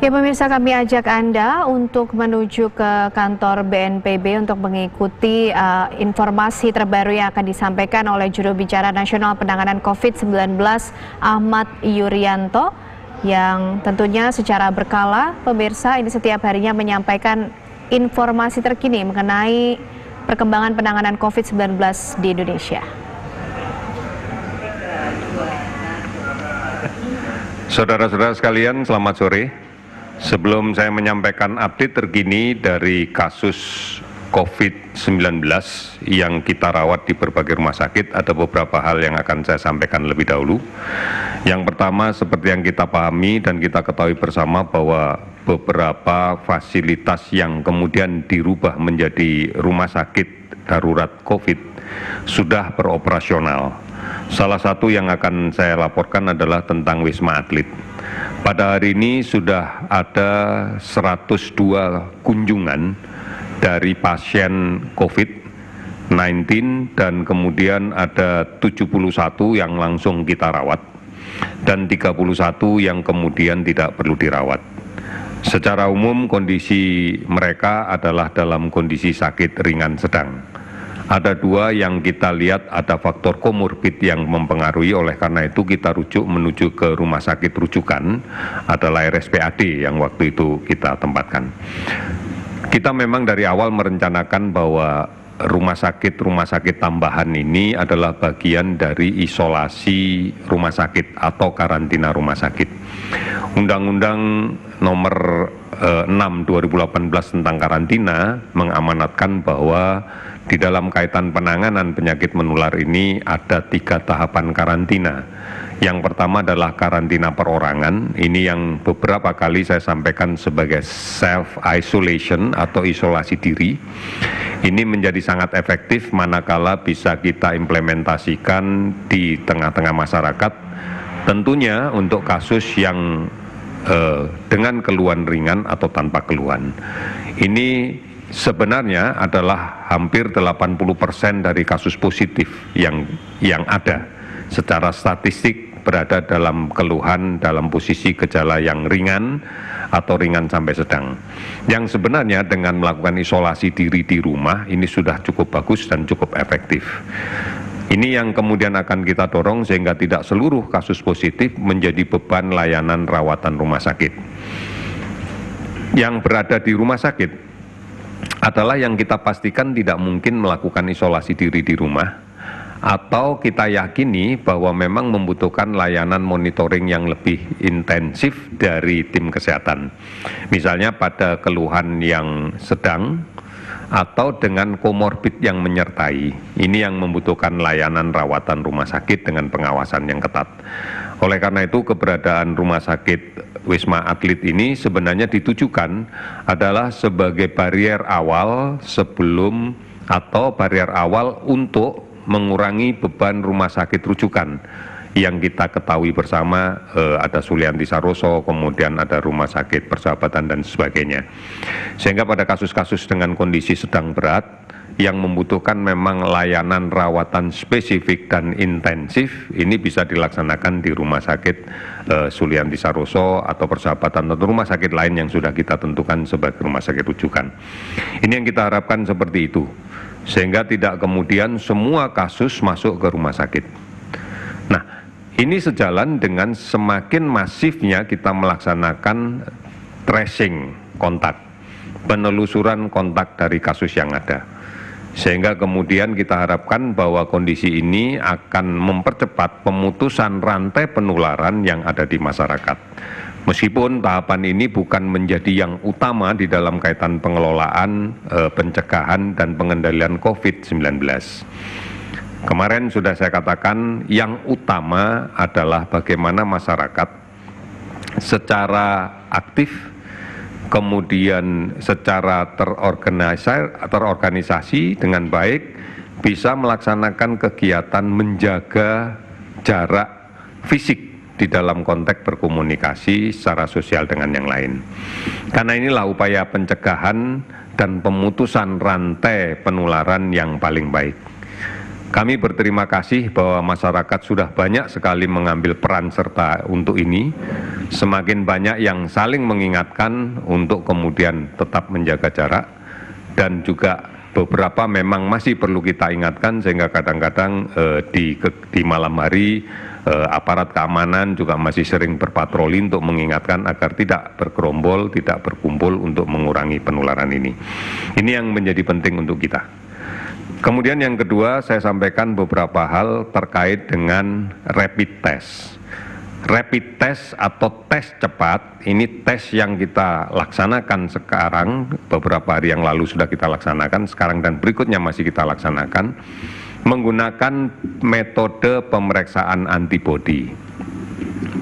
Ya pemirsa, kami ajak Anda untuk menuju ke kantor BNPB untuk mengikuti informasi terbaru yang akan disampaikan oleh Juru Bicara Nasional Penanganan COVID-19 Ahmad Yuryanto, yang tentunya secara berkala pemirsa ini setiap harinya menyampaikan informasi terkini mengenai perkembangan penanganan COVID-19 di Indonesia. Saudara-saudara sekalian, selamat sore. Sebelum saya menyampaikan update terkini dari kasus COVID-19 yang kita rawat di berbagai rumah sakit, ada beberapa hal yang akan saya sampaikan lebih dahulu. Yang pertama, seperti yang kita pahami dan kita ketahui bersama bahwa beberapa fasilitas yang kemudian dirubah menjadi rumah sakit darurat COVID sudah beroperasional. Salah satu yang akan saya laporkan adalah tentang Wisma Atlet. Pada hari ini sudah ada 102 kunjungan dari pasien COVID-19 dan kemudian ada 71 yang langsung kita rawat dan 31 yang kemudian tidak perlu dirawat. Secara umum kondisi mereka adalah dalam kondisi sakit ringan sedang. Ada dua yang kita lihat ada faktor komorbid yang mempengaruhi, oleh karena itu kita rujuk menuju ke rumah sakit rujukan, adalah RSPAD yang waktu itu kita tempatkan. Kita memang dari awal merencanakan bahwa rumah sakit tambahan ini adalah bagian dari isolasi rumah sakit atau karantina rumah sakit. Undang-Undang Nomor 6 2018 tentang karantina mengamanatkan bahwa di dalam kaitan penanganan penyakit menular ini ada 3 tahapan karantina. Yang pertama adalah karantina perorangan, ini yang beberapa kali saya sampaikan sebagai self-isolation atau isolasi diri. Ini menjadi sangat efektif manakala bisa kita implementasikan di tengah-tengah masyarakat, tentunya untuk kasus yang dengan keluhan ringan atau tanpa keluhan. Ini sebenarnya adalah hampir 80% dari kasus positif yang ada secara statistik berada dalam keluhan dalam posisi gejala yang ringan atau ringan sampai sedang. Yang sebenarnya dengan melakukan isolasi diri di rumah ini sudah cukup bagus dan cukup efektif. Ini yang kemudian akan kita dorong sehingga tidak seluruh kasus positif menjadi beban layanan rawatan rumah sakit. Yang berada di rumah sakit adalah yang kita pastikan tidak mungkin melakukan isolasi diri di rumah, atau kita yakini bahwa memang membutuhkan layanan monitoring yang lebih intensif dari tim kesehatan. Misalnya pada keluhan yang sedang atau dengan komorbid yang menyertai, ini yang membutuhkan layanan rawatan rumah sakit dengan pengawasan yang ketat. Oleh karena itu keberadaan rumah sakit Wisma Atlet ini sebenarnya ditujukan adalah sebagai barier awal sebelum atau barier awal untuk mengurangi beban rumah sakit rujukan yang kita ketahui bersama, ada Sulianti Saroso, kemudian ada Rumah Sakit Persahabatan dan sebagainya. Sehingga pada kasus-kasus dengan kondisi sedang berat yang membutuhkan memang layanan rawatan spesifik dan intensif, ini bisa dilaksanakan di Rumah Sakit Sulianti Saroso atau Persahabatan atau rumah sakit lain yang sudah kita tentukan sebagai rumah sakit rujukan. Ini yang kita harapkan seperti itu, sehingga tidak kemudian semua kasus masuk ke rumah sakit. Nah, ini sejalan dengan semakin masifnya kita melaksanakan tracing kontak, penelusuran kontak dari kasus yang ada. Sehingga kemudian kita harapkan bahwa kondisi ini akan mempercepat pemutusan rantai penularan yang ada di masyarakat. Meskipun tahapan ini bukan menjadi yang utama di dalam kaitan pengelolaan, pencegahan dan pengendalian COVID-19. Kemarin sudah saya katakan yang utama adalah bagaimana masyarakat secara aktif, kemudian secara terorganisasi dengan baik bisa melaksanakan kegiatan menjaga jarak fisik di dalam konteks berkomunikasi secara sosial dengan yang lain. Karena inilah upaya pencegahan dan pemutusan rantai penularan yang paling baik. Kami berterima kasih bahwa masyarakat sudah banyak sekali mengambil peran serta untuk ini. Semakin banyak yang saling mengingatkan untuk kemudian tetap menjaga jarak, dan juga beberapa memang masih perlu kita ingatkan sehingga kadang-kadang di malam hari aparat keamanan juga masih sering berpatroli untuk mengingatkan agar tidak bergerombol, tidak berkumpul untuk mengurangi penularan ini. Ini yang menjadi penting untuk kita. Kemudian yang kedua, saya sampaikan beberapa hal terkait dengan rapid test. Rapid test atau tes cepat, ini tes yang kita laksanakan sekarang, beberapa hari yang lalu sudah kita laksanakan, sekarang dan berikutnya masih kita laksanakan, menggunakan metode pemeriksaan antibodi.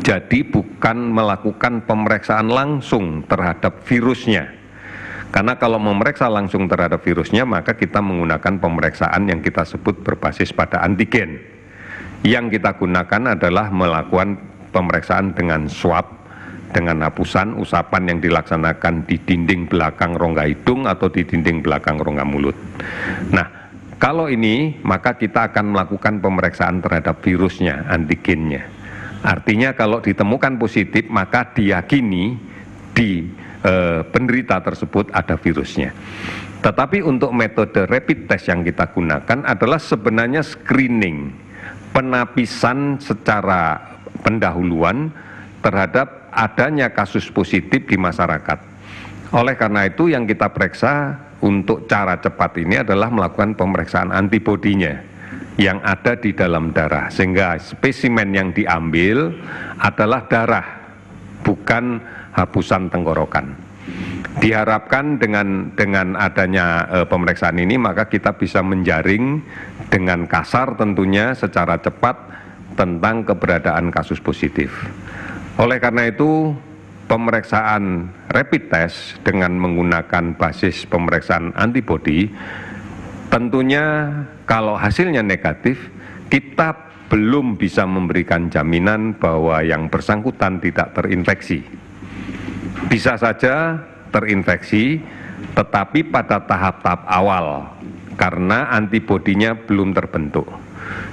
Jadi bukan melakukan pemeriksaan langsung terhadap virusnya. Karena kalau memeriksa langsung terhadap virusnya, maka kita menggunakan pemeriksaan yang kita sebut berbasis pada antigen. Yang kita gunakan adalah melakukan pemeriksaan dengan swab, dengan hapusan usapan yang dilaksanakan di dinding belakang rongga hidung atau di dinding belakang rongga mulut. Nah, kalau ini, maka kita akan melakukan pemeriksaan terhadap virusnya, antigennya. Artinya kalau ditemukan positif, maka diyakini di penderita tersebut ada virusnya. Tetapi untuk metode rapid test yang kita gunakan adalah sebenarnya screening, penapisan secara pendahuluan terhadap adanya kasus positif di masyarakat. Oleh karena itu yang kita periksa untuk cara cepat ini adalah melakukan pemeriksaan antibodinya yang ada di dalam darah, sehingga spesimen yang diambil adalah darah, bukan hapusan tenggorokan. Diharapkan dengan adanya pemeriksaan ini, maka kita bisa menjaring dengan kasar tentunya secara cepat tentang keberadaan kasus positif. Oleh karena itu, pemeriksaan rapid test dengan menggunakan basis pemeriksaan antibodi, tentunya kalau hasilnya negatif, kita belum bisa memberikan jaminan bahwa yang bersangkutan tidak terinfeksi. Bisa saja terinfeksi, tetapi pada tahap-tahap awal, karena antibodinya belum terbentuk.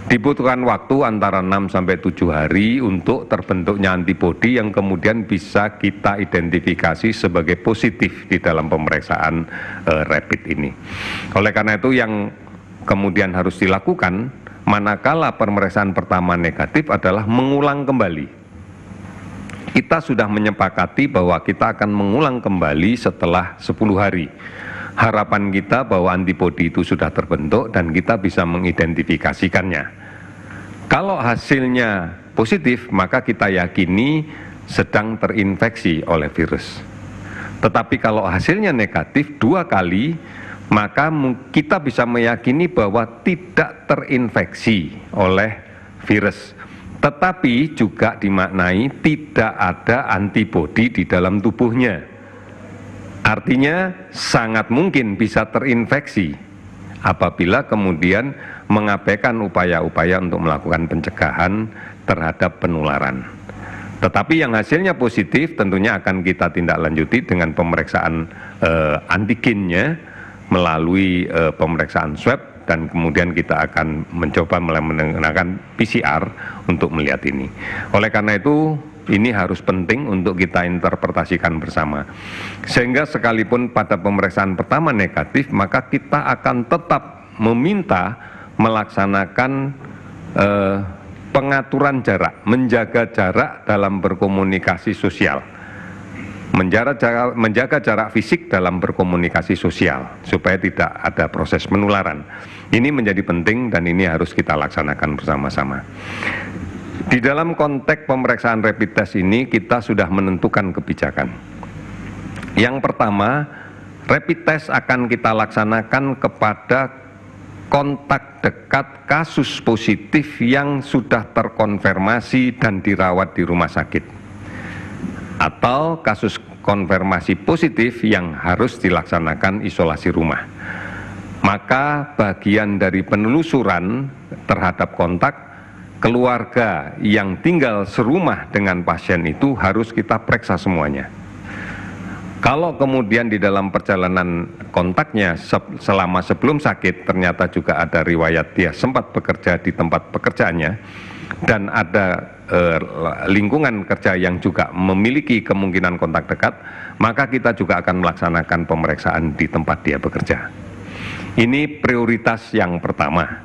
Dibutuhkan waktu antara 6-7 hari untuk terbentuknya antibodi yang kemudian bisa kita identifikasi sebagai positif di dalam pemeriksaan rapid ini. Oleh karena itu yang kemudian harus dilakukan, manakala pemeriksaan pertama negatif adalah mengulang kembali. Kita sudah menyepakati bahwa kita akan mengulang kembali setelah 10 hari. Harapan kita bahwa antibodi itu sudah terbentuk dan kita bisa mengidentifikasikannya. Kalau hasilnya positif, maka kita yakini sedang terinfeksi oleh virus. Tetapi kalau hasilnya negatif 2 kali, maka kita bisa meyakini bahwa tidak terinfeksi oleh virus. Tetapi juga dimaknai tidak ada antibodi di dalam tubuhnya. Artinya sangat mungkin bisa terinfeksi apabila kemudian mengabaikan upaya-upaya untuk melakukan pencegahan terhadap penularan. Tetapi yang hasilnya positif tentunya akan kita tindak lanjuti dengan pemeriksaan antigennya melalui pemeriksaan swab, dan kemudian kita akan mencoba menggunakan PCR untuk melihat ini. Oleh karena itu, ini harus penting untuk kita interpretasikan bersama. Sehingga sekalipun pada pemeriksaan pertama negatif, maka kita akan tetap meminta melaksanakan pengaturan jarak, menjaga jarak dalam berkomunikasi sosial. Menjaga jarak fisik dalam berkomunikasi sosial supaya tidak ada proses penularan. Ini menjadi penting dan ini harus kita laksanakan bersama-sama. Di dalam konteks pemeriksaan rapid test ini kita sudah menentukan kebijakan. Yang pertama, rapid test akan kita laksanakan kepada kontak dekat kasus positif yang sudah terkonfirmasi dan dirawat di rumah sakit, atau kasus konfirmasi positif yang harus dilaksanakan isolasi rumah. Maka bagian dari penelusuran terhadap kontak, keluarga yang tinggal serumah dengan pasien itu harus kita periksa semuanya. Kalau kemudian di dalam perjalanan kontaknya selama sebelum sakit ternyata juga ada riwayat dia sempat bekerja di tempat pekerjaannya dan ada lingkungan kerja yang juga memiliki kemungkinan kontak dekat, maka kita juga akan melaksanakan pemeriksaan di tempat dia bekerja. Ini prioritas yang pertama.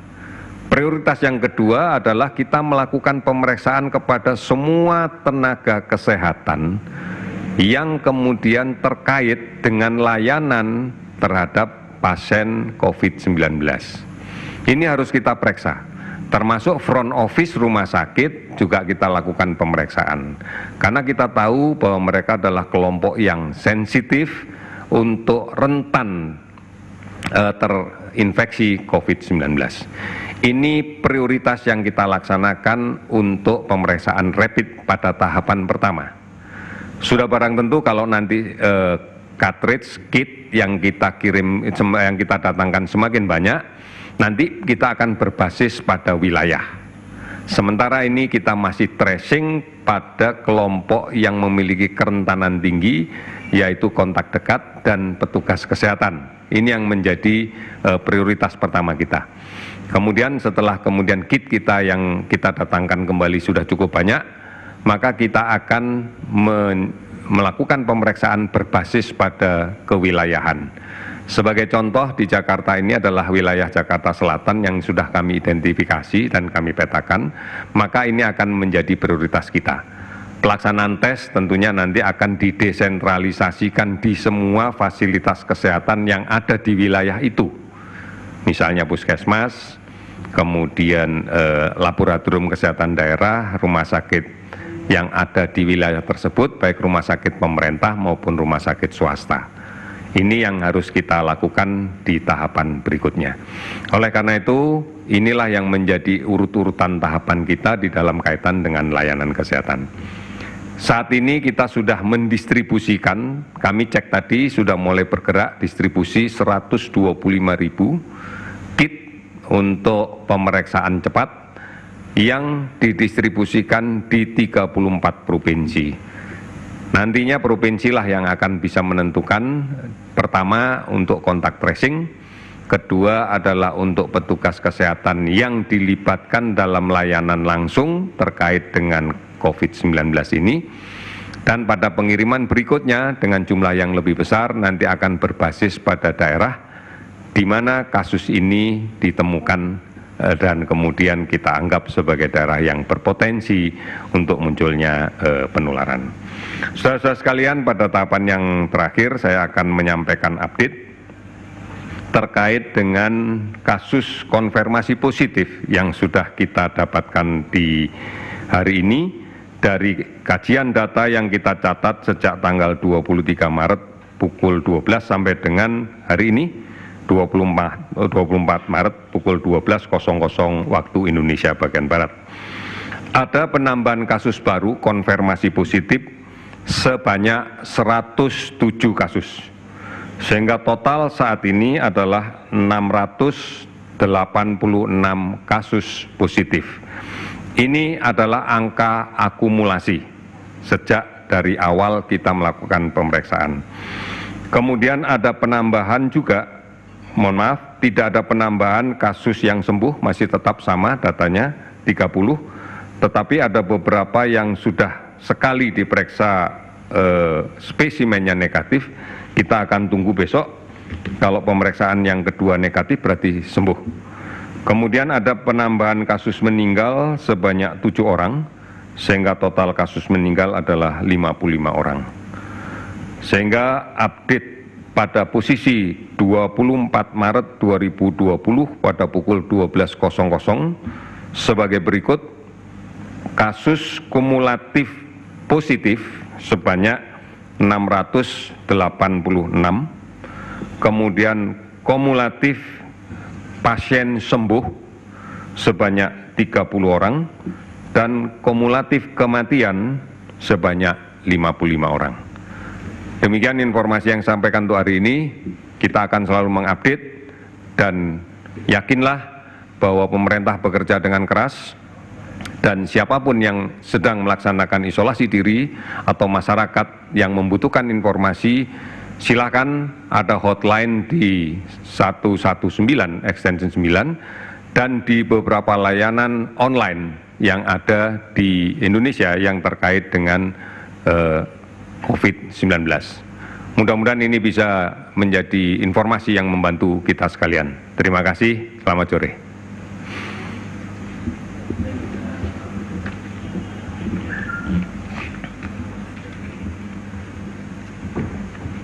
Prioritas yang kedua adalah kita melakukan pemeriksaan kepada semua tenaga kesehatan yang kemudian terkait dengan layanan terhadap pasien COVID-19. Ini harus kita periksa, termasuk front office rumah sakit juga kita lakukan pemeriksaan. Karena kita tahu bahwa mereka adalah kelompok yang sensitif untuk rentan terinfeksi COVID-19. Ini prioritas yang kita laksanakan untuk pemeriksaan rapid pada tahapan pertama. Sudah barang tentu kalau nanti cartridge kit yang kita kirim, yang kita datangkan semakin banyak, nanti kita akan berbasis pada wilayah. Sementara ini kita masih tracing pada kelompok yang memiliki kerentanan tinggi, yaitu kontak dekat dan petugas kesehatan. Ini yang menjadi prioritas pertama kita. Kemudian setelah kit kita yang kita datangkan kembali sudah cukup banyak, maka kita akan melakukan pemeriksaan berbasis pada kewilayahan. Sebagai contoh di Jakarta ini adalah wilayah Jakarta Selatan yang sudah kami identifikasi dan kami petakan, maka ini akan menjadi prioritas kita. Pelaksanaan tes tentunya nanti akan didesentralisasikan di semua fasilitas kesehatan yang ada di wilayah itu. Misalnya puskesmas, kemudian laboratorium kesehatan daerah, rumah sakit yang ada di wilayah tersebut, baik rumah sakit pemerintah maupun rumah sakit swasta. Ini yang harus kita lakukan di tahapan berikutnya. Oleh karena itu, inilah yang menjadi urut-urutan tahapan kita di dalam kaitan dengan layanan kesehatan. Saat ini kita sudah mendistribusikan, kami cek tadi sudah mulai bergerak distribusi 125.000 kit untuk pemeriksaan cepat yang didistribusikan di 34 provinsi. Nantinya provinsilah yang akan bisa menentukan, pertama untuk kontak tracing, kedua adalah untuk petugas kesehatan yang dilibatkan dalam layanan langsung terkait dengan COVID-19 ini, dan pada pengiriman berikutnya dengan jumlah yang lebih besar nanti akan berbasis pada daerah di mana kasus ini ditemukan dan kemudian kita anggap sebagai daerah yang berpotensi untuk munculnya penularan. Saudara-saudara sekalian, pada tahapan yang terakhir saya akan menyampaikan update terkait dengan kasus konfirmasi positif yang sudah kita dapatkan di hari ini. Dari kajian data yang kita catat sejak tanggal 23 Maret pukul 12 sampai dengan hari ini 24 Maret pukul 12.00 waktu Indonesia bagian Barat. Ada penambahan kasus baru konfirmasi positif sebanyak 107 kasus. Sehingga total saat ini adalah 686 kasus positif. Ini adalah angka akumulasi sejak dari awal kita melakukan pemeriksaan. Kemudian ada penambahan juga, mohon maaf, tidak ada penambahan kasus yang sembuh, masih tetap sama datanya 30, tetapi ada beberapa yang sudah sekali diperiksa spesimennya negatif, kita akan tunggu besok. Kalau pemeriksaan yang kedua negatif berarti sembuh. Kemudian ada penambahan kasus meninggal sebanyak 7 orang, sehingga total kasus meninggal adalah 55 orang. Sehingga update pada posisi 24 Maret 2020 pada pukul 12.00 sebagai berikut: kasus kumulatif positif sebanyak 686, kemudian kumulatif pasien sembuh sebanyak 30 orang, dan kumulatif kematian sebanyak 55 orang. Demikian informasi yang saya sampaikan untuk hari ini. Kita akan selalu mengupdate dan yakinlah bahwa pemerintah bekerja dengan keras Dan siapapun yang sedang melaksanakan isolasi diri atau masyarakat yang membutuhkan informasi, silakan ada hotline di 119 extension 9 dan di beberapa layanan online yang ada di Indonesia yang terkait dengan COVID-19. Mudah-mudahan ini bisa menjadi informasi yang membantu kita sekalian. Terima kasih, selamat sore.